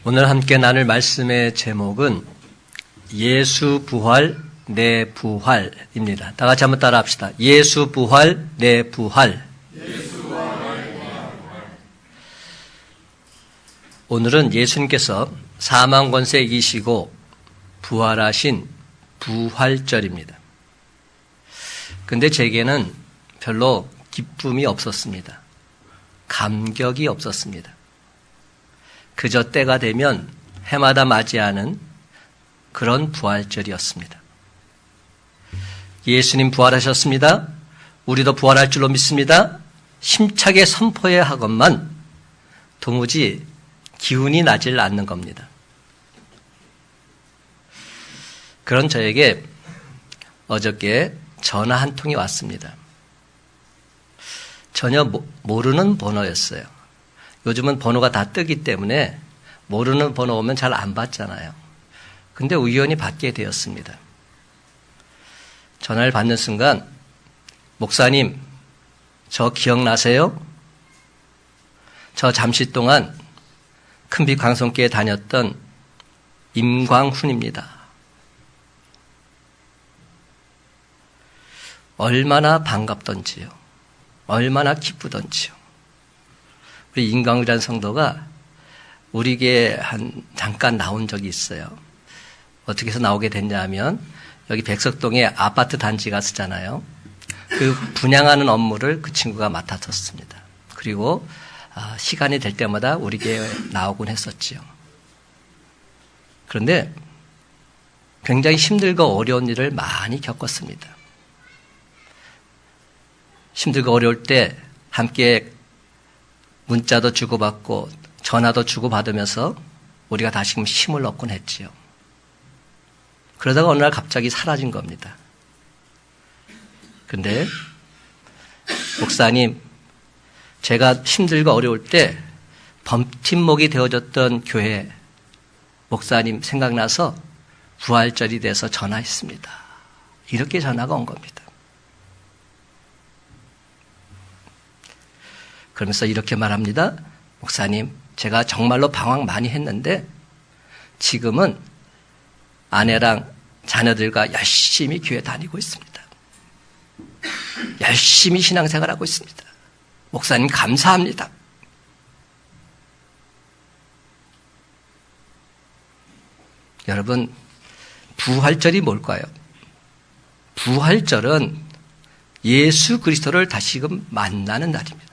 오늘 함께 나눌 말씀의 제목은 예수 부활, 내 부활입니다. 다 같이 한번 따라 합시다. 예수 부활, 내 부활. 오늘은 예수님께서 사망 권세 이기시고 부활하신 부활절입니다. 근데 제게는 별로 기쁨이 없었습니다. 감격이 없었습니다. 그저 때가 되면 해마다 맞이하는 그런 부활절이었습니다. 예수님 부활하셨습니다. 우리도 부활할 줄로 믿습니다. 힘차게 선포해야 하건만 도무지 기운이 나질 않는 겁니다. 그런 저에게 어저께 전화 한 통이 왔습니다. 전혀 모르는 번호였어요. 요즘은 번호가 다 뜨기 때문에 모르는 번호 오면 잘 안 받잖아요. 근데 우연히 받게 되었습니다. 전화를 받는 순간, 목사님, 저 기억나세요? 저 잠시 동안 큰빛 강성교회 다녔던 임광훈입니다. 얼마나 반갑던지요. 얼마나 기쁘던지요. 우리 임광훈이라는 성도가 우리 교회에 잠깐 나온 적이 있어요. 어떻게 해서 나오게 됐냐 하면 여기 백석동에 아파트 단지가 쓰잖아요. 그 분양하는 업무를 그 친구가 맡았었습니다. 그리고 시간이 될 때마다 우리 교회에 나오곤 했었지요. 그런데 굉장히 힘들고 어려운 일을 많이 겪었습니다. 힘들고 어려울 때 함께 문자도 주고받고 전화도 주고받으면서 우리가 다시금 힘을 얻곤 했지요. 그러다가 어느 날 갑자기 사라진 겁니다. 근데 목사님, 제가 힘들고 어려울 때 범팀목이 되어줬던 교회 목사님 생각나서 부활절이 돼서 전화했습니다. 이렇게 전화가 온 겁니다. 그러면서 이렇게 말합니다. 목사님, 제가 정말로 방황 많이 했는데 지금은 아내랑 자녀들과 열심히 교회 다니고 있습니다. 열심히 신앙생활하고 있습니다. 목사님 감사합니다. 여러분, 부활절이 뭘까요? 부활절은 예수 그리스도를 다시금 만나는 날입니다.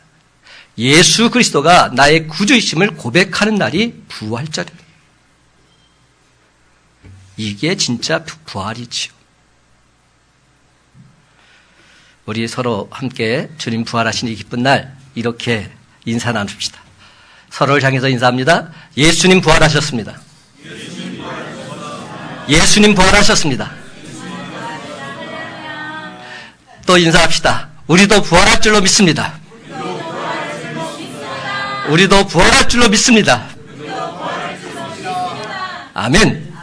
예수 그리스도가 나의 구주이심을 고백하는 날이 부활절입니다. 이게 진짜 부활이지요. 우리 서로 함께 주님 부활하신 이 기쁜 날 이렇게 인사 나눕시다. 서로를 향해서 인사합니다. 예수님 부활하셨습니다. 예수님 부활하셨습니다. 또 인사합시다. 우리도 부활할 줄로 믿습니다. 우리도 부활할 줄로 믿습니다. 아멘.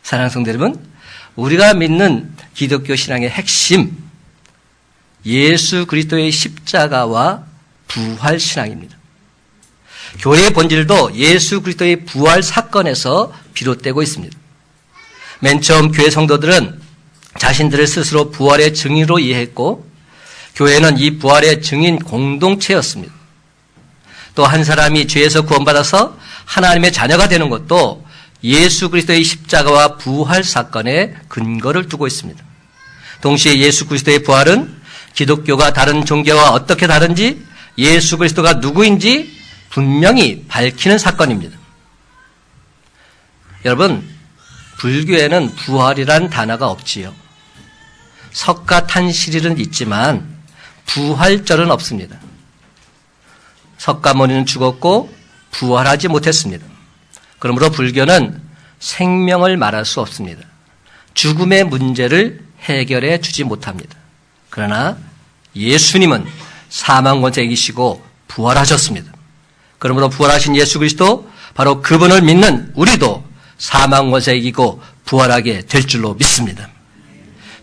사랑하는 성도 여러분, 우리가 믿는 기독교 신앙의 핵심, 예수 그리스도의 십자가와 부활 신앙입니다. 교회의 본질도 예수 그리스도의 부활 사건에서 비롯되고 있습니다. 맨 처음 교회 성도들은 자신들을 스스로 부활의 증인으로 이해했고, 교회는 이 부활의 증인 공동체였습니다. 또 한 사람이 죄에서 구원받아서 하나님의 자녀가 되는 것도 예수 그리스도의 십자가와 부활 사건에 근거를 두고 있습니다. 동시에 예수 그리스도의 부활은 기독교가 다른 종교와 어떻게 다른지, 예수 그리스도가 누구인지 분명히 밝히는 사건입니다. 여러분, 불교에는 부활이란 단어가 없지요. 석가탄신일은 있지만 부활절은 없습니다. 석가모니는 죽었고 부활하지 못했습니다. 그러므로 불교는 생명을 말할 수 없습니다. 죽음의 문제를 해결해 주지 못합니다. 그러나 예수님은 사망 권세 이기시고 부활하셨습니다. 그러므로 부활하신 예수 그리스도, 바로 그분을 믿는 우리도 사망 권세 이기고 부활하게 될 줄로 믿습니다.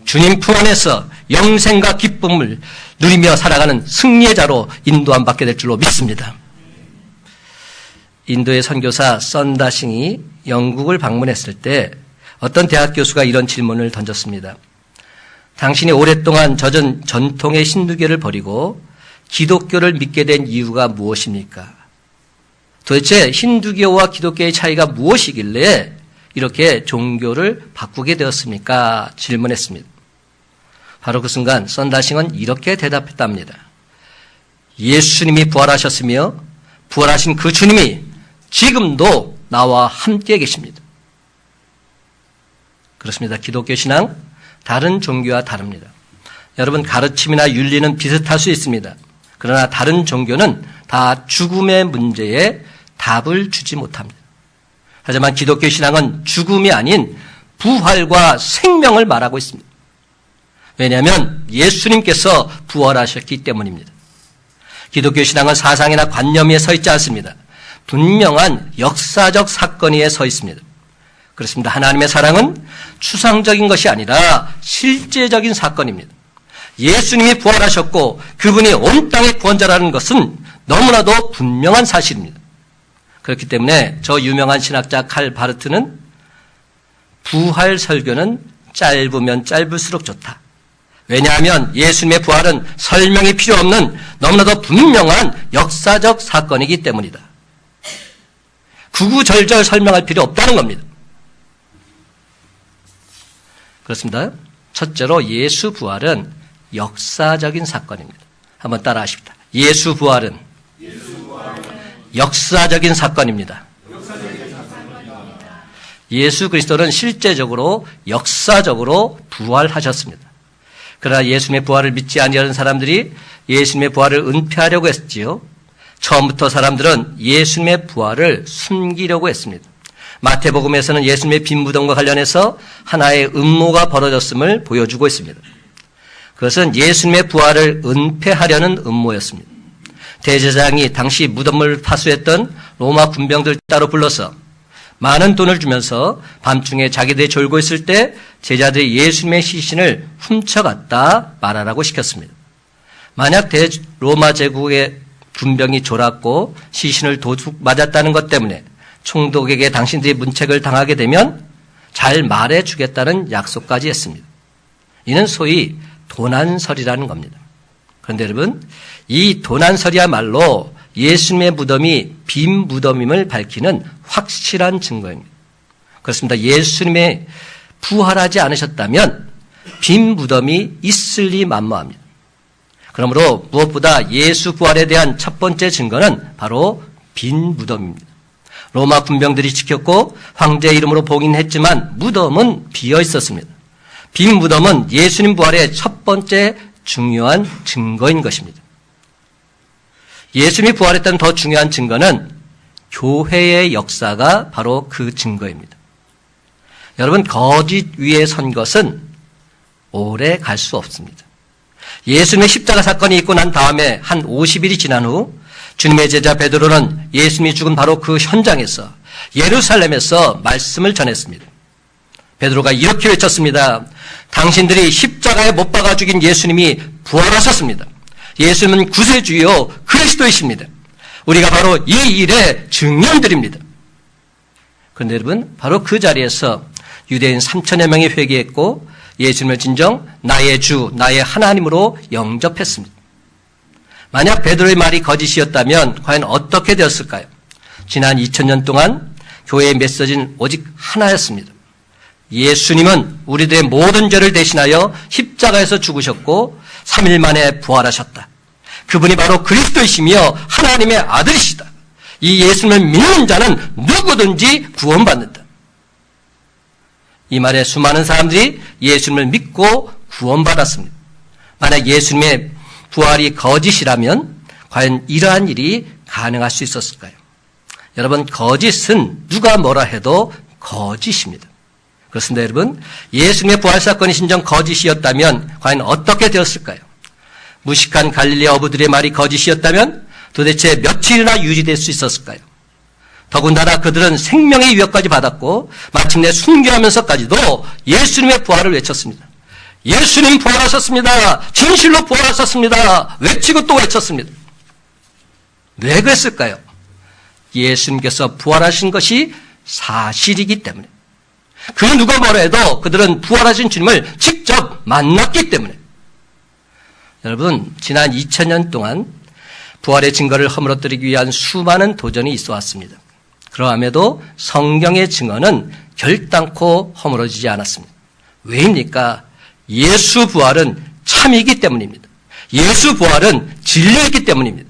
주님 품 안에서 영생과 기쁨을 누리며 살아가는 승리의 자로 인도함 받게 될 줄로 믿습니다. 인도의 선교사 썬다싱이 영국을 방문했을 때 어떤 대학 교수가 이런 질문을 던졌습니다. 당신이 오랫동안 젖은 전통의 힌두교를 버리고 기독교를 믿게 된 이유가 무엇입니까? 도대체 힌두교와 기독교의 차이가 무엇이길래 이렇게 종교를 바꾸게 되었습니까? 질문했습니다. 바로 그 순간 썬다싱은 이렇게 대답했답니다. 예수님이 부활하셨으며 부활하신 그 주님이 지금도 나와 함께 계십니다. 그렇습니다. 기독교 신앙 다른 종교와 다릅니다. 여러분, 가르침이나 윤리는 비슷할 수 있습니다. 그러나 다른 종교는 다 죽음의 문제에 답을 주지 못합니다. 하지만 기독교 신앙은 죽음이 아닌 부활과 생명을 말하고 있습니다. 왜냐하면 예수님께서 부활하셨기 때문입니다. 기독교 신앙은 사상이나 관념 위에 서 있지 않습니다. 분명한 역사적 사건 위에 서 있습니다. 그렇습니다. 하나님의 사랑은 추상적인 것이 아니라 실제적인 사건입니다. 예수님이 부활하셨고 그분이 온 땅의 구원자라는 것은 너무나도 분명한 사실입니다. 그렇기 때문에 저 유명한 신학자 칼 바르트는 부활 설교는 짧으면 짧을수록 좋다. 왜냐하면 예수님의 부활은 설명이 필요 없는 너무나도 분명한 역사적 사건이기 때문이다. 구구절절 설명할 필요 없다는 겁니다. 그렇습니다. 첫째로 예수 부활은 역사적인 사건입니다. 한번 따라 하십시다. 예수 부활은 역사적인 사건입니다. 예수 그리스도는 실제적으로 역사적으로 부활하셨습니다. 그러나 예수님의 부활을 믿지 아니하는 사람들이 예수님의 부활을 은폐하려고 했지요. 처음부터 사람들은 예수님의 부활을 숨기려고 했습니다. 마태복음에서는 예수님의 빈 무덤과 관련해서 하나의 음모가 벌어졌음을 보여주고 있습니다. 그것은 예수님의 부활을 은폐하려는 음모였습니다. 대제사장이 당시 무덤을 파수했던 로마 군병들 따로 불러서 많은 돈을 주면서 밤중에 자기들이 졸고 있을 때 제자들이 예수님의 시신을 훔쳐갔다 말하라고 시켰습니다. 만약 로마 제국의 군병이 졸았고 시신을 도둑 맞았다는 것 때문에 총독에게 당신들이 문책을 당하게 되면 잘 말해주겠다는 약속까지 했습니다. 이는 소위 도난설이라는 겁니다. 그런데 여러분, 이 도난설이야말로 예수님의 무덤이 빈 무덤임을 밝히는 확실한 증거입니다. 그렇습니다. 예수님의 부활하지 않으셨다면 빈 무덤이 있을 리 만무합니다. 그러므로 무엇보다 예수 부활에 대한 첫 번째 증거는 바로 빈 무덤입니다. 로마 군병들이 지켰고 황제의 이름으로 봉인했지만 무덤은 비어 있었습니다. 빈 무덤은 예수님 부활의 첫 번째 중요한 증거인 것입니다. 예수님이 부활했다는 더 중요한 증거는 교회의 역사가 바로 그 증거입니다. 여러분, 거짓 위에 선 것은 오래 갈 수 없습니다. 예수님의 십자가 사건이 있고 난 다음에 한 50일이 지난 후 주님의 제자 베드로는 예수님이 죽은 바로 그 현장에서 예루살렘에서 말씀을 전했습니다. 베드로가 이렇게 외쳤습니다. 당신들이 십자가에 못 박아 죽인 예수님이 부활하셨습니다. 예수님은 구세주요 그리스도이십니다. 우리가 바로 이 일의 증인들입니다. 그런데 여러분, 바로 그 자리에서 유대인 3천여 명이 회개했고 예수님을 진정 나의 주, 나의 하나님으로 영접했습니다. 만약 베드로의 말이 거짓이었다면 과연 어떻게 되었을까요? 지난 2000년 동안 교회의 메시지는 오직 하나였습니다. 예수님은 우리들의 모든 죄를 대신하여 십자가에서 죽으셨고 3일 만에 부활하셨다. 그분이 바로 그리스도이시며 하나님의 아들이시다. 이 예수님을 믿는 자는 누구든지 구원받는다. 이 말에 수많은 사람들이 예수님을 믿고 구원받았습니다. 만약 예수님의 부활이 거짓이라면 과연 이러한 일이 가능할 수 있었을까요? 여러분, 거짓은 누가 뭐라 해도 거짓입니다. 그렇습니다, 여러분. 예수님의 부활 사건이 진정 거짓이었다면 과연 어떻게 되었을까요? 무식한 갈릴리 어부들의 말이 거짓이었다면 도대체 며칠이나 유지될 수 있었을까요? 더군다나 그들은 생명의 위협까지 받았고 마침내 순교하면서까지도 예수님의 부활을 외쳤습니다. 예수님 부활하셨습니다. 진실로 부활하셨습니다. 외치고 또 외쳤습니다. 왜 그랬을까요? 예수님께서 부활하신 것이 사실이기 때문에, 그 누가 뭐라 해도 그들은 부활하신 주님을 직접 만났기 때문에. 여러분, 지난 2000년 동안 부활의 증거를 허물어뜨리기 위한 수많은 도전이 있어 왔습니다. 그러함에도 성경의 증언은 결단코 허물어지지 않았습니다. 왜입니까? 예수 부활은 참이기 때문입니다. 예수 부활은 진리이기 때문입니다.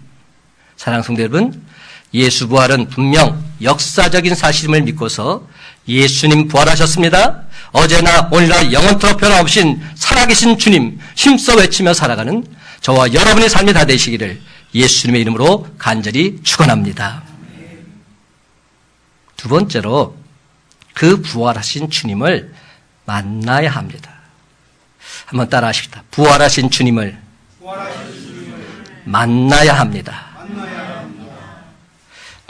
사랑하는 성도 여러분, 예수 부활은 분명 역사적인 사실임을 믿고서 예수님 부활하셨습니다. 어제나 오늘날 영원토록 변함없인 살아계신 주님 힘써 외치며 살아가는 저와 여러분의 삶이 다 되시기를 예수님의 이름으로 간절히 축원합니다. 두 번째로, 그 부활하신 주님을 만나야 합니다. 한번 따라 하십시다. 부활하신 주님을 만나야 합니다.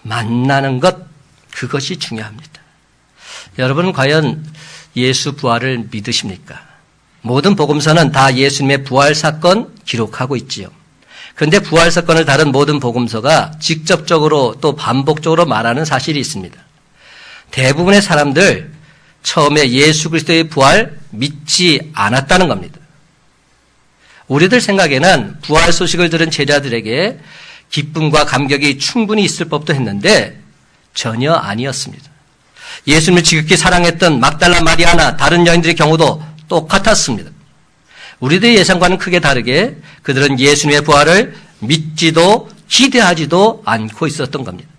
만나는 것, 그것이 중요합니다. 여러분, 과연 예수 부활을 믿으십니까? 모든 복음서는 다 예수님의 부활 사건 기록하고 있지요. 그런데 부활 사건을 다른 모든 복음서가 직접적으로 또 반복적으로 말하는 사실이 있습니다. 대부분의 사람들 처음에 예수 그리스도의 부활 믿지 않았다는 겁니다. 우리들 생각에는 부활 소식을 들은 제자들에게 기쁨과 감격이 충분히 있을 법도 했는데 전혀 아니었습니다. 예수님을 지극히 사랑했던 막달라 마리아나 다른 여인들의 경우도 똑같았습니다. 우리들의 예상과는 크게 다르게 그들은 예수님의 부활을 믿지도 기대하지도 않고 있었던 겁니다.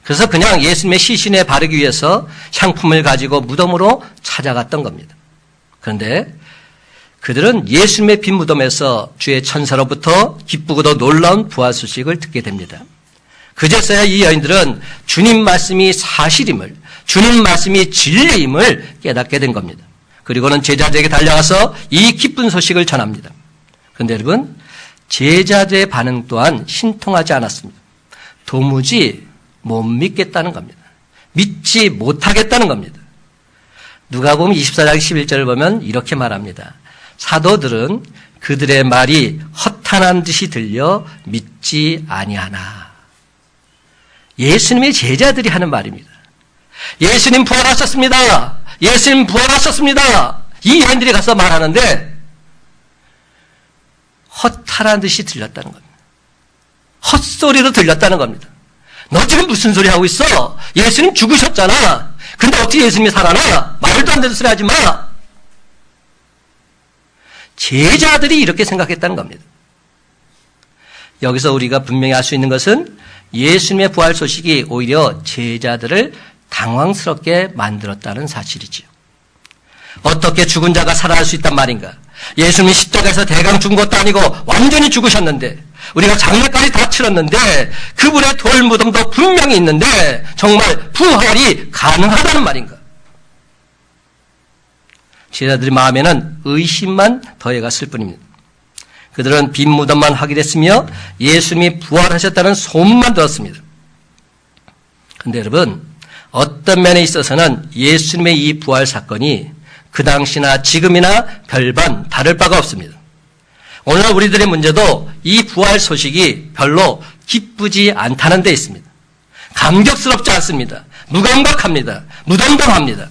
그래서 그냥 예수님의 시신에 바르기 위해서 향품을 가지고 무덤으로 찾아갔던 겁니다. 그런데 그들은 예수님의 빈 무덤에서 주의 천사로부터 기쁘고도 놀라운 부활 소식을 듣게 됩니다. 그제서야 이 여인들은 주님 말씀이 사실임을, 주님 말씀이 진리임을 깨닫게 된 겁니다. 그리고는 제자들에게 달려가서 이 기쁜 소식을 전합니다. 그런데 여러분, 제자들의 반응 또한 신통하지 않았습니다. 도무지 못 믿겠다는 겁니다. 믿지 못하겠다는 겁니다. 누가복음 24장 11절을 보면 이렇게 말합니다. 사도들은 그들의 말이 허탄한 듯이 들려 믿지 아니하나. 예수님의 제자들이 하는 말입니다. 예수님 부활하셨습니다. 예수님 부활하셨습니다. 이 여인들이 가서 말하는데 허탈한 듯이 들렸다는 겁니다. 헛소리로 들렸다는 겁니다. 너 지금 무슨 소리 하고 있어? 예수님 죽으셨잖아. 근데 어떻게 예수님이 살아나? 말도 안 되는 소리 하지 마. 제자들이 이렇게 생각했다는 겁니다. 여기서 우리가 분명히 알 수 있는 것은 예수님의 부활 소식이 오히려 제자들을 당황스럽게 만들었다는 사실이지요. 어떻게 죽은 자가 살아날 수 있단 말인가? 예수님이 십자가에서 대강 죽은 것도 아니고 완전히 죽으셨는데, 우리가 장례까지 다 치렀는데 그분의 돌무덤도 분명히 있는데 정말 부활이 가능하다는 말인가? 제자들의 마음에는 의심만 더해갔을 뿐입니다. 그들은 빈 무덤만 확인했으며 예수님이 부활하셨다는 소문만 들었습니다. 그런데 여러분, 어떤 면에 있어서는 예수님의 이 부활 사건이 그 당시나 지금이나 별반 다를 바가 없습니다. 오늘 우리들의 문제도 이 부활 소식이 별로 기쁘지 않다는 데 있습니다. 감격스럽지 않습니다. 무감각합니다. 무덤덤합니다.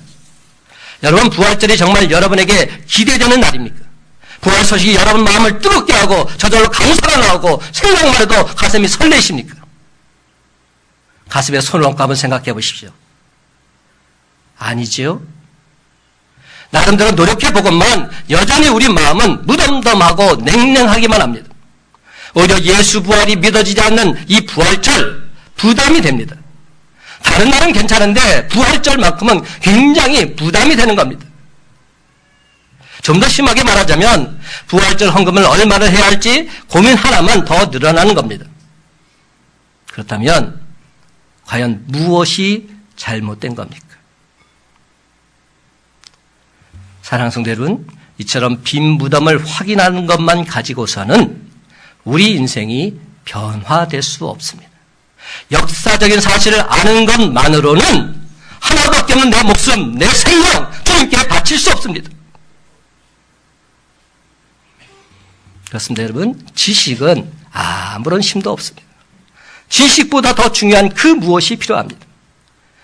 여러분, 부활절이 정말 여러분에게 기대되는 날입니까? 부활 소식이 여러분 마음을 뜨겁게 하고 저절로 감사가 나오고 생각만 해도 가슴이 설레십니까? 가슴에 손을 얹고 한번 생각해 보십시오. 아니지요? 나름대로 노력해보건만 여전히 우리 마음은 무덤덤하고 냉랭하기만 합니다. 오히려 예수 부활이 믿어지지 않는 이 부활절 부담이 됩니다. 다른 날은 괜찮은데 부활절만큼은 굉장히 부담이 되는 겁니다. 좀 더 심하게 말하자면 부활절 헌금을 얼마나 해야 할지 고민 하나만 더 늘어나는 겁니다. 그렇다면 과연 무엇이 잘못된 겁니까? 사랑하는 성도 여러분, 이처럼 빈 무덤을 확인하는 것만 가지고서는 우리 인생이 변화될 수 없습니다. 역사적인 사실을 아는 것만으로는 하나밖에 없는 내 목숨, 내 생명, 주님께 바칠 수 없습니다. 그렇습니다, 여러분. 지식은 아무런 힘도 없습니다. 지식보다 더 중요한 그 무엇이 필요합니다.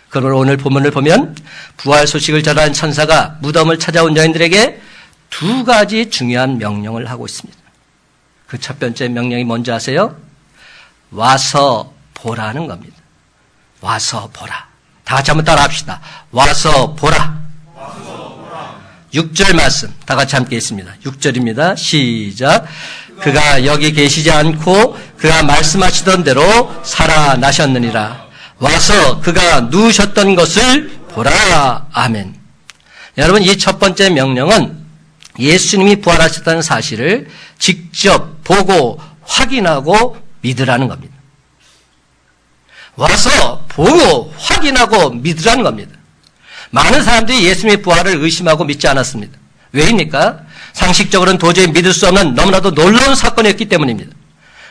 그러므로 오늘 본문을 보면 부활 소식을 전하는 천사가 무덤을 찾아온 여인들에게 두 가지 중요한 명령을 하고 있습니다. 그 첫 번째 명령이 뭔지 아세요? 와서 보라는 겁니다. 와서 보라. 다 같이 한번 따라 합시다. 와서 보라. 6절 말씀 다 같이 함께 있습니다. 6절입니다. 시작. 그가 여기 계시지 않고 그가 말씀하시던 대로 살아나셨느니라. 와서 그가 누우셨던 것을 보라. 아멘. 여러분, 이 첫 번째 명령은 예수님이 부활하셨다는 사실을 직접 보고 확인하고 믿으라는 겁니다. 와서 보고 확인하고 믿으라는 겁니다. 많은 사람들이 예수님의 부활을 의심하고 믿지 않았습니다. 왜입니까? 상식적으로는 도저히 믿을 수 없는 너무나도 놀라운 사건이었기 때문입니다.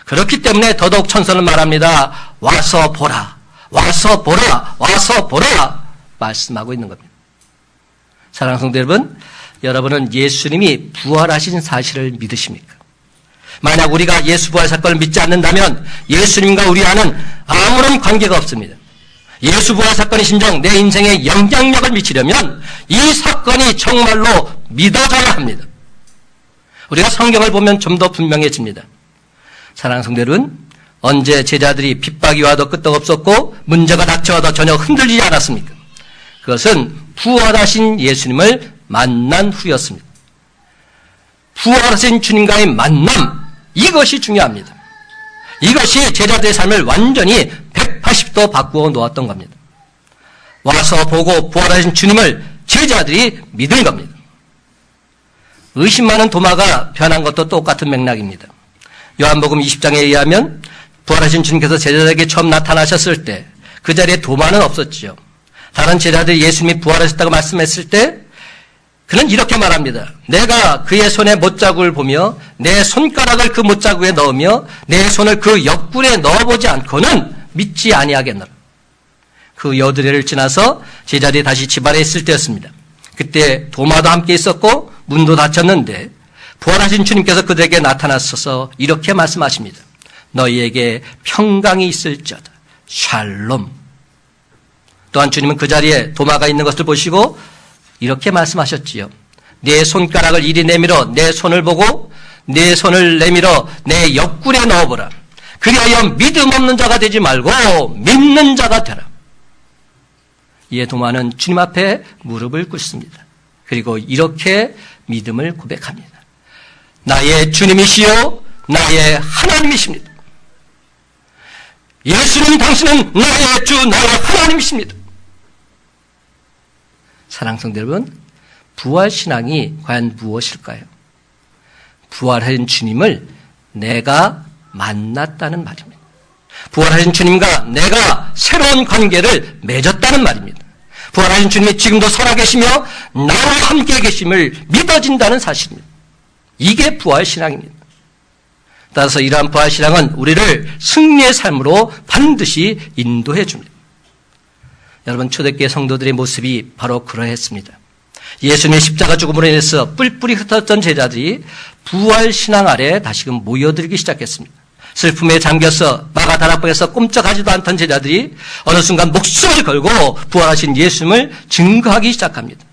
그렇기 때문에 더더욱 천사는 말합니다. 와서 보라. 와서 보라. 와서 보라. 말씀하고 있는 겁니다. 사랑하는 성도 여러분, 여러분은 예수님이 부활하신 사실을 믿으십니까? 만약 우리가 예수 부활 사건을 믿지 않는다면 예수님과 우리와는 아무런 관계가 없습니다. 예수 부활 사건이 진정 내 인생에 영향력을 미치려면 이 사건이 정말로 믿어져야 합니다. 우리가 성경을 보면 좀 더 분명해집니다. 사랑하는 성도 여러분, 언제 제자들이 핍박이 와도 끄떡없었고 문제가 닥쳐와도 전혀 흔들리지 않았습니까? 그것은 부활하신 예수님을 만난 후였습니다. 부활하신 주님과의 만남, 이것이 중요합니다. 이것이 제자들의 삶을 완전히 180도 바꾸어 놓았던 겁니다. 와서 보고 부활하신 주님을 제자들이 믿은 겁니다. 의심 많은 도마가 변한 것도 똑같은 맥락입니다. 요한복음 20장에 의하면 부활하신 주님께서 제자들에게 처음 나타나셨을 때 그 자리에 도마는 없었지요. 다른 제자들이 예수님이 부활하셨다고 말씀했을 때 그는 이렇게 말합니다. 내가 그의 손에 못자국을 보며 내 손가락을 그 못자국에 넣으며 내 손을 그 옆구리에 넣어보지 않고는 믿지 아니하겠노라. 그 여드레를 지나서 제자들이 다시 집안에 있을 때였습니다. 그때 도마도 함께 있었고 문도 닫혔는데 부활하신 주님께서 그들에게 나타나셔서 이렇게 말씀하십니다. 너희에게 평강이 있을지어다. 샬롬. 또한 주님은 그 자리에 도마가 있는 것을 보시고 이렇게 말씀하셨지요. 내 손가락을 이리 내밀어 내 손을 보고 내 손을 내밀어 내 옆구리에 넣어보라. 그리하여 믿음 없는 자가 되지 말고 믿는 자가 되라. 이에 도마는 주님 앞에 무릎을 꿇습니다. 그리고 이렇게 믿음을 고백합니다. 나의 주님이시요 나의 하나님이십니다. 예수님 당신은 나의 주 나의 하나님이십니다. 사랑하는 성도 여러분, 부활신앙이 과연 무엇일까요? 부활하신 주님을 내가 만났다는 말입니다. 부활하신 주님과 내가 새로운 관계를 맺었다는 말입니다. 부활하신 주님이 지금도 살아계시며 나와 함께 계심을 믿어진다는 사실입니다. 이게 부활신앙입니다. 따라서 이러한 부활신앙은 우리를 승리의 삶으로 반드시 인도해 줍니다. 여러분, 초대교회 성도들의 모습이 바로 그러했습니다. 예수님의 십자가 죽음으로 인해서 뿔뿔이 흩어졌던 제자들이 부활신앙 아래 다시금 모여들기 시작했습니다. 슬픔에 잠겨서 마가다락방에서 꼼짝하지도 않던 제자들이 어느 순간 목숨을 걸고 부활하신 예수님을 증거하기 시작합니다.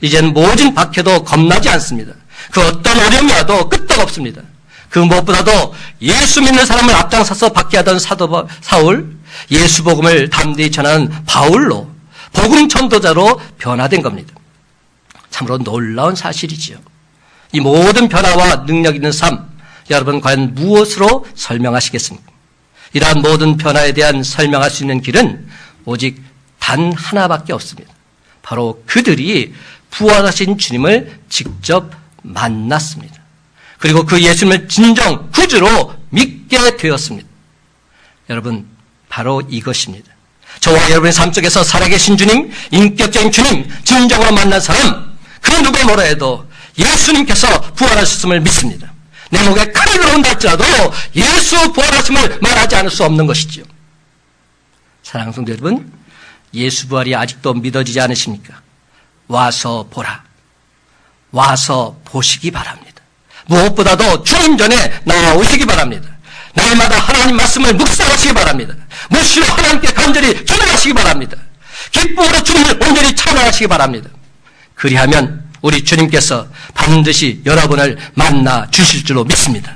이제는 모진 박해도 겁나지 않습니다. 그 어떤 어려움이 와도 끄떡없습니다. 그 무엇보다도 예수 믿는 사람을 앞장서서 박해하던 사도 사울, 예수 복음을 담대히 전하는 바울로 복음 전도자로 변화된 겁니다. 참으로 놀라운 사실이지요. 이 모든 변화와 능력 있는 삶, 여러분 과연 무엇으로 설명하시겠습니까? 이러한 모든 변화에 대한 설명할 수 있는 길은 오직 단 하나밖에 없습니다. 바로 그들이 부활하신 주님을 직접 만났습니다. 그리고 그 예수님을 진정 구주로 믿게 되었습니다. 여러분, 바로 이것입니다. 저와 여러분의 삶 속에서 살아계신 주님, 인격적인 주님, 진정으로 만난 사람, 그 누가 뭐라 해도 예수님께서 부활하셨음을 믿습니다. 내 목에 칼이 들어온다 할지라도 예수 부활하심을 말하지 않을 수 없는 것이지요. 사랑하는 성도 여러분, 예수 부활이 아직도 믿어지지 않으십니까? 와서 보라. 와서 보시기 바랍니다. 무엇보다도 주님 전에 나오시기 바랍니다. 날마다 하나님 말씀을 묵상하시기 바랍니다. 묵시로 하나님께 간절히 기도하시기 바랍니다. 기쁨으로 주님을 온전히 찬양하시기 바랍니다. 그리하면 우리 주님께서 반드시 여러분을 만나 주실 줄로 믿습니다.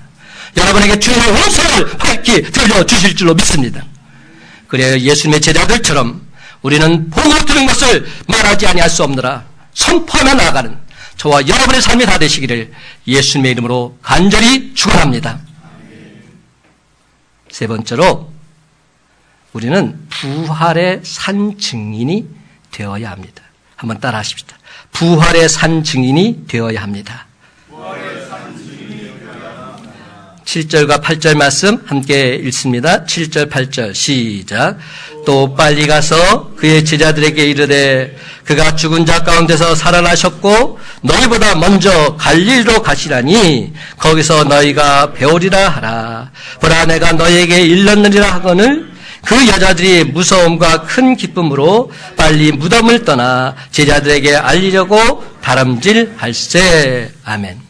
여러분에게 주님의 음성을 밝히 들려주실 줄로 믿습니다. 그래야 예수님의 제자들처럼 우리는 보고 들은 것을 말하지 아니할 수 없느라 선포하며 나아가는 저와 여러분의 삶이 다 되시기를 예수님의 이름으로 간절히 축원합니다. 세 번째로 우리는 부활의 산 증인이 되어야 합니다. 한번 따라 하십시다. 부활의 산 증인이 되어야 합니다. 7절과 8절 말씀 함께 읽습니다. 7절 8절 시작. 또 빨리 가서 그의 제자들에게 이르되 그가 죽은 자 가운데서 살아나셨고 너희보다 먼저 갈릴리로 가시라니 거기서 너희가 배우리라 하라. 보라 내가 너희에게 일렀느니라 하거늘 그 여자들이 무서움과 큰 기쁨으로 빨리 무덤을 떠나 제자들에게 알리려고 다름질할세. 아멘.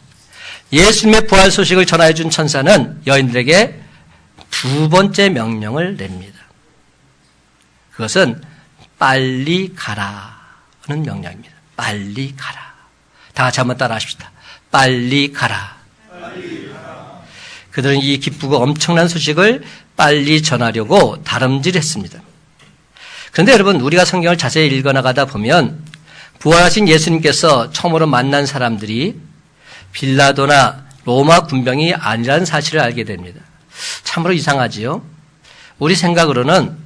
예수님의 부활 소식을 전하여 준 천사는 여인들에게 두 번째 명령을 냅니다. 그것은 빨리 가라는 명령입니다. 빨리 가라. 다 같이 한번 따라 하십시다. 빨리 가라. 그들은 이 기쁘고 엄청난 소식을 빨리 전하려고 다름질했습니다. 그런데 여러분, 우리가 성경을 자세히 읽어나가다 보면 부활하신 예수님께서 처음으로 만난 사람들이 빌라도나 로마 군병이 아니라는 사실을 알게 됩니다. 참으로 이상하지요. 우리 생각으로는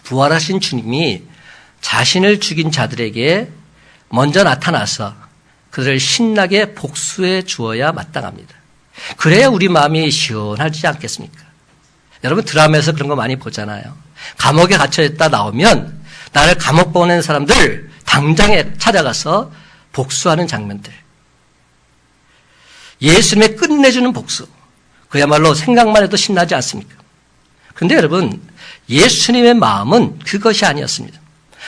부활하신 주님이 자신을 죽인 자들에게 먼저 나타나서 그들을 신나게 복수해 주어야 마땅합니다. 그래야 우리 마음이 시원하지 않겠습니까? 여러분 드라마에서 그런 거 많이 보잖아요. 감옥에 갇혀있다 나오면 나를 감옥 보낸 사람들 당장에 찾아가서 복수하는 장면들. 예수님의 끝내주는 복수. 그야말로 생각만 해도 신나지 않습니까? 그런데 여러분, 예수님의 마음은 그것이 아니었습니다.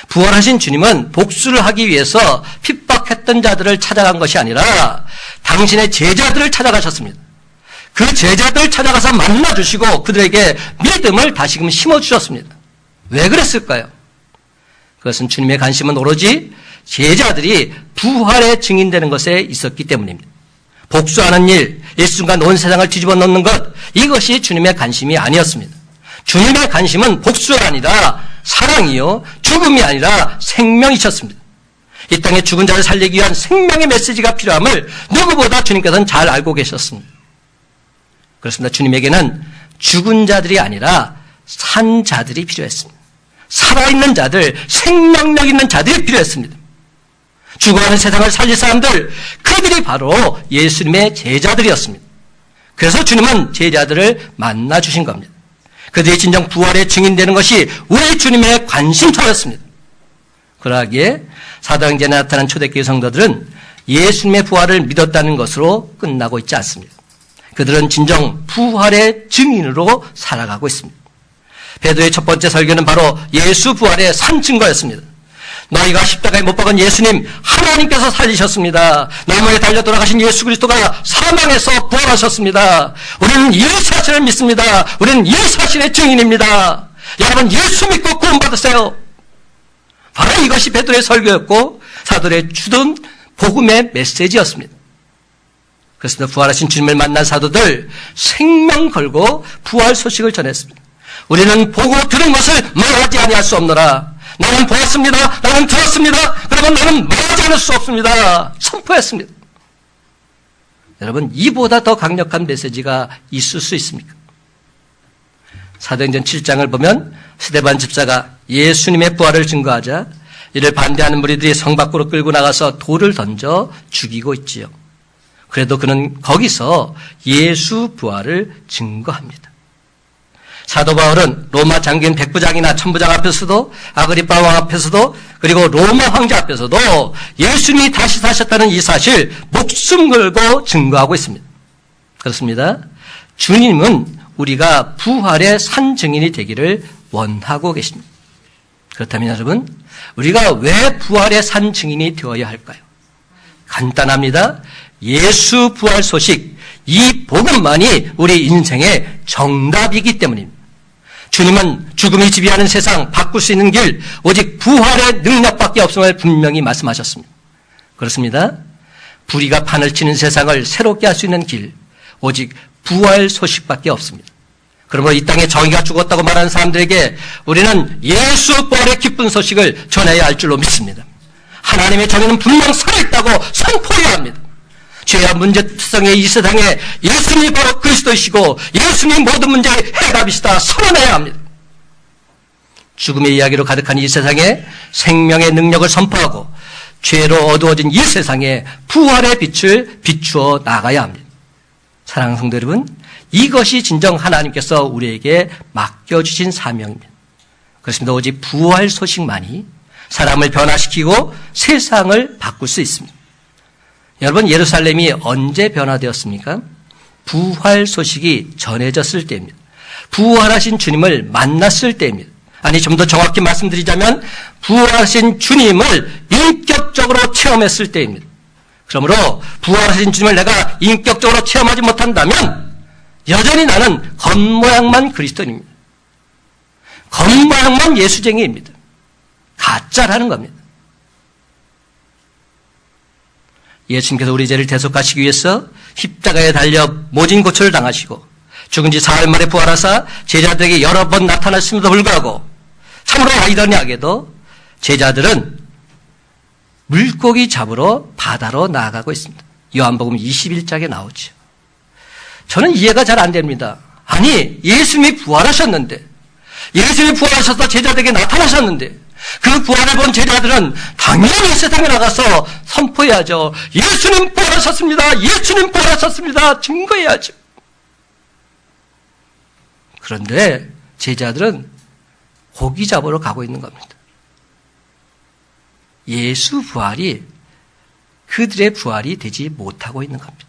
부활하신 주님은 복수를 하기 위해서 핍박했던 자들을 찾아간 것이 아니라 당신의 제자들을 찾아가셨습니다. 그 제자들을 찾아가서 만나주시고 그들에게 믿음을 다시금 심어주셨습니다. 왜 그랬을까요? 그것은 주님의 관심은 오로지 제자들이 부활의 증인되는 것에 있었기 때문입니다. 복수하는 일, 일순간 온 세상을 뒤집어 놓는 것, 이것이 주님의 관심이 아니었습니다. 주님의 관심은 복수가 아니라 사랑이요, 죽음이 아니라 생명이셨습니다. 이 땅에 죽은 자를 살리기 위한 생명의 메시지가 필요함을 누구보다 주님께서는 잘 알고 계셨습니다. 그렇습니다. 주님에게는 죽은 자들이 아니라 산 자들이 필요했습니다. 살아있는 자들, 생명력 있는 자들이 필요했습니다. 죽어가는 세상을 살릴 사람들, 그들이 바로 예수님의 제자들이었습니다. 그래서 주님은 제자들을 만나주신 겁니다. 그들이 진정 부활의 증인되는 것이 우리 주님의 관심사였습니다. 그러하기에 사도행전에 나타난 초대교회 성도들은 예수님의 부활을 믿었다는 것으로 끝나고 있지 않습니다. 그들은 진정 부활의 증인으로 살아가고 있습니다. 베드로의 첫 번째 설교는 바로 예수 부활의 산 증거였습니다. 너희가 십자가에 못 박은 예수님, 하나님께서 살리셨습니다. 나무에 달려 돌아가신 예수 그리스도가 사망에서 부활하셨습니다. 우리는 이 사실을 믿습니다. 우리는 이 사실의 증인입니다. 여러분 예수 믿고 구원받으세요. 바로 이것이 베드로의 설교였고 사도들의 주던 복음의 메시지였습니다. 그렇습니다. 부활하신 주님을 만난 사도들 생명 걸고 부활 소식을 전했습니다. 우리는 보고 들은 것을 말하지 아니할 수 없노라. 나는 보았습니다. 나는 들었습니다. 그러면 나는 말하지 않을 수 없습니다. 선포했습니다. 여러분 이보다 더 강력한 메시지가 있을 수 있습니까? 사도행전 7장을 보면 스데반 집사가 예수님의 부활을 증거하자 이를 반대하는 무리들이 성 밖으로 끌고 나가서 돌을 던져 죽이고 있지요. 그래도 그는 거기서 예수 부활을 증거합니다. 사도 바울은 로마 장군 백부장이나 천부장 앞에서도 아그리파 왕 앞에서도 그리고 로마 황제 앞에서도 예수님이 다시 사셨다는 이 사실 목숨 걸고 증거하고 있습니다. 그렇습니다. 주님은 우리가 부활의 산 증인이 되기를 원하고 계십니다. 그렇다면 여러분 우리가 왜 부활의 산 증인이 되어야 할까요? 간단합니다. 예수 부활 소식, 이 복음만이 우리 인생의 정답이기 때문입니다. 주님은 죽음이 지배하는 세상 바꿀 수 있는 길 오직 부활의 능력밖에 없음을 분명히 말씀하셨습니다. 그렇습니다. 불의가 판을 치는 세상을 새롭게 할 수 있는 길 오직 부활 소식밖에 없습니다. 그러므로 이 땅에 정의가 죽었다고 말하는 사람들에게 우리는 예수 부활의 기쁜 소식을 전해야 할 줄로 믿습니다. 하나님의 정의는 분명 살아있다고 선포해야 합니다. 죄와 문제투성의 이 세상에 예수님이 바로 그리스도이시고 예수님이 모든 문제의 해답이시다 선언해야 합니다. 죽음의 이야기로 가득한 이 세상에 생명의 능력을 선포하고 죄로 어두워진 이 세상에 부활의 빛을 비추어 나가야 합니다. 사랑하는 성도 여러분, 이것이 진정 하나님께서 우리에게 맡겨주신 사명입니다. 그렇습니다. 오직 부활 소식만이 사람을 변화시키고 세상을 바꿀 수 있습니다. 여러분, 예루살렘이 언제 변화되었습니까? 부활 소식이 전해졌을 때입니다. 부활하신 주님을 만났을 때입니다. 아니, 좀 더 정확히 말씀드리자면 부활하신 주님을 인격적으로 체험했을 때입니다. 그러므로 부활하신 주님을 내가 인격적으로 체험하지 못한다면 여전히 나는 겉모양만 그리스도인입니다. 겉모양만 예수쟁이입니다. 가짜라는 겁니다. 예수님께서 우리 죄를 대속하시기 위해서 십자가에 달려 모진 고초를 당하시고 죽은 지 사흘 만에 부활하사 제자들에게 여러 번 나타났음에도 불구하고 참으로 아이러니하게도 제자들은 물고기 잡으러 바다로 나아가고 있습니다. 요한복음 21장에 나오죠. 저는 이해가 잘 안 됩니다. 아니, 예수님이 부활하셨는데, 예수님이 부활하셔서 제자들에게 나타나셨는데 그 부활을 본 제자들은 당연히 세상에 나가서 선포해야죠. 예수님 부활하셨습니다. 예수님 부활하셨습니다. 증거해야죠. 그런데 제자들은 고기 잡으러 가고 있는 겁니다. 예수 부활이 그들의 부활이 되지 못하고 있는 겁니다.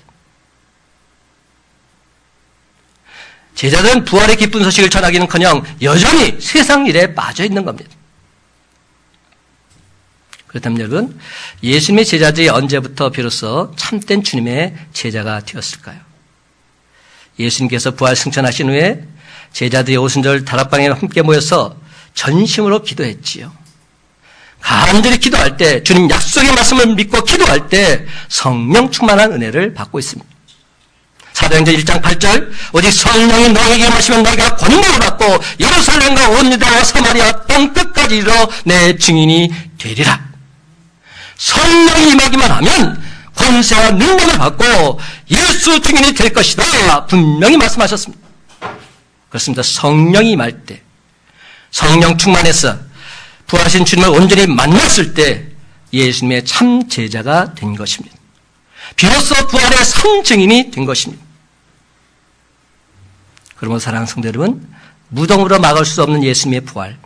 제자들은 부활의 기쁜 소식을 전하기는커녕 여전히 세상 일에 빠져 있는 겁니다. 그렇다면 여러분, 예수님의 제자들이 언제부터 비로소 참된 주님의 제자가 되었을까요? 예수님께서 부활 승천하신 후에 제자들이 오순절 다락방에 함께 모여서 전심으로 기도했지요. 간절히 기도할 때, 주님 약속의 말씀을 믿고 기도할 때 성령 충만한 은혜를 받고 있습니다. 사도행전 1장 8절 오직 성령이 너에게 임하시면 너희가 권능을 받고 예루살렘과 온 유다와 사마리아 땅끝까지 이르러 내 증인이 되리라. 성령이 임하기만 하면 권세와 능력을 받고 예수 증인이 될 것이다. 분명히 말씀하셨습니다. 그렇습니다. 성령이 임할 때, 성령 충만해서 부활하신 주님을 온전히 만났을 때 예수님의 참 제자가 된 것입니다. 비로소 부활의 참 증인이 된 것입니다. 그러므로 사랑하는 성도 여러분, 무덤으로 막을 수 없는 예수님의 부활,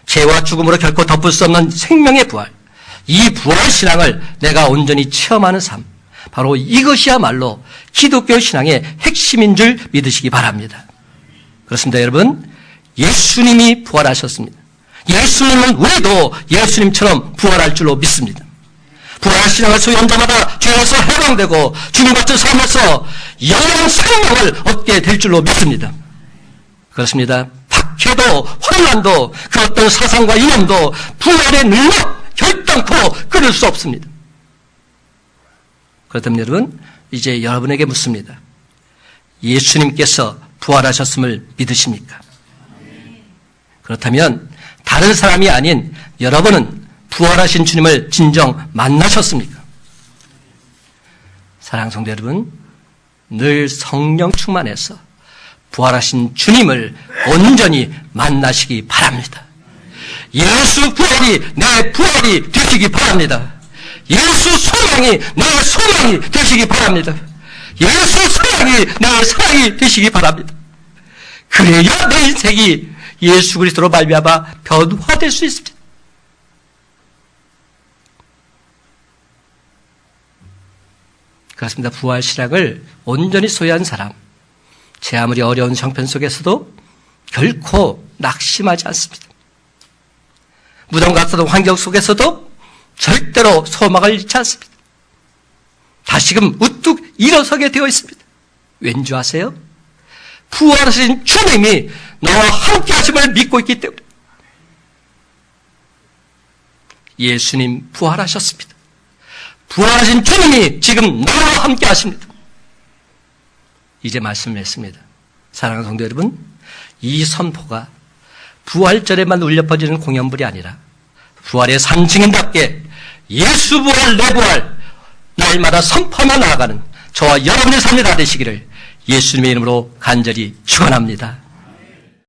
죄와 죽음으로 결코 덮을 수 없는 생명의 부활, 이 부활 신앙을 내가 온전히 체험하는 삶, 바로 이것이야말로 기독교 신앙의 핵심인 줄 믿으시기 바랍니다. 그렇습니다. 여러분, 예수님이 부활하셨습니다. 예수님은 우리도 예수님처럼 부활할 줄로 믿습니다. 부활 신앙을 소유한 자마다 죄에서 해방되고 주님 같은 삶에서 영원 생명을 얻게 될 줄로 믿습니다. 그렇습니다. 박해도 혼란도 그 어떤 사상과 이념도 부활의 능력 결단코 끊을 수 없습니다. 그렇다면 여러분, 이제 여러분에게 묻습니다. 예수님께서 부활하셨음을 믿으십니까? 그렇다면 다른 사람이 아닌 여러분은 부활하신 주님을 진정 만나셨습니까? 사랑하는 성도 여러분, 늘 성령 충만해서 부활하신 주님을 온전히 만나시기 바랍니다. 예수 부활이 내 부활이 되시기 바랍니다. 예수 소망이 내 소망이 되시기 바랍니다. 예수 사랑이 내 사랑이 되시기 바랍니다. 그래야 내 인생이 예수 그리스도로 말미암아 변화될 수 있습니다. 그렇습니다. 부활 신앙을 온전히 소유한 사람, 제 아무리 어려운 형편 속에서도 결코 낙심하지 않습니다. 무덤 같은 환경 속에서도 절대로 소망을 잃지 않습니다. 다시금 우뚝 일어서게 되어 있습니다. 왠지 아세요? 부활하신 주님이 나와 함께 하심을 믿고 있기 때문에. 예수님 부활하셨습니다. 부활하신 주님이 지금 나와 함께 하십니다. 이제 말씀했습니다. 사랑하는 성도 여러분, 이 선포가 부활절에만 울려 퍼지는 공연불이 아니라 부활의 산증인답게 예수 부활, 내 부활 날마다 선포하며 나아가는 저와 여러분의 삶이 다 되시기를 예수님의 이름으로 간절히 축원합니다.